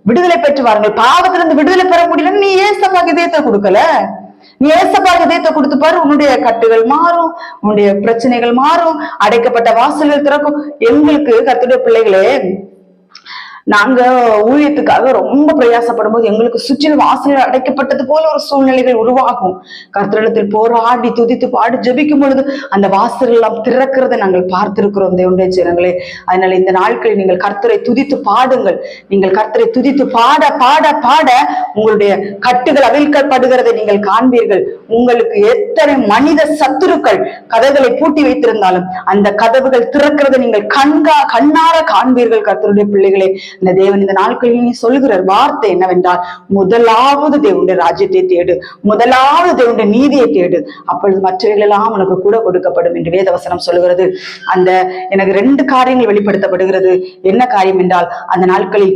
விடுதலை பெற்று வாருங்கள். பாவத்திலிருந்து விடுதலை பெற முடியலன்னு நீ ஏசப்பாக்கு இதயத்தை கொடுக்கல. நீ ஏசப்பாக்கு இதயத்தை கொடுத்து பாரு, உன்னுடைய கட்டுகள் மாறும், உன்னுடைய பிரச்சனைகள் மாறும், அடைக்கப்பட்ட வாசல்கள் திறக்கும். எங்களுக்கு கர்த்தருடைய பிள்ளைகளே, நாங்க ஊழியத்துக்காக ரொம்ப பிரயாசப்படும் போது எங்களுக்கு சுற்றிலும் வாசல்கள் அடைக்கப்பட்டது போல ஒரு சூழ்நிலைகள் உருவாகும். கர்த்தரிடத்தில் போராடி துதித்து பாடி ஜெபிக்கும் பொழுது அந்த வாசல்கள் எல்லாம் திறக்கிறதை நாங்கள் பார்த்திருக்கிறோம் தேவனுடைய ஜனங்களே. அதனால இந்த நாட்களில் நீங்கள் கர்த்தரை துதித்து பாடுங்கள். நீங்கள் கர்த்தரை துதித்து பாட பாட பாட உங்களுடைய கட்டுகள் அவிழ்க்கப்படுகிறதை நீங்கள் காண்பீர்கள். உங்களுக்கு எத்தனை மனித சத்துருக்கள் கதவுகளை பூட்டி வைத்திருந்தாலும் அந்த கதவுகள் திறக்கிறதை நீங்கள் கண்ணார காண்பீர்கள். கர்த்தருடைய பிள்ளைகளே, இந்த தேவன் இந்த நாட்களில் நீ சொல்லுகிற வார்த்தை என்னவென்றால், முதலாவது தேவனுடைய ராஜ்யத்தை தேடு, முதலாவது தேவனுடைய நீதியை தேடு, அப்பொழுது மற்றவைகள் எல்லாம் உனக்கு கூட கொடுக்கப்படும் என்று வேதவசனம் சொல்லுகிறது. அந்த எனக்கு 2 காரியங்கள் வெளிப்படுத்தப்படுகிறது. என்ன காரியம் என்றால், அந்த நாட்களில்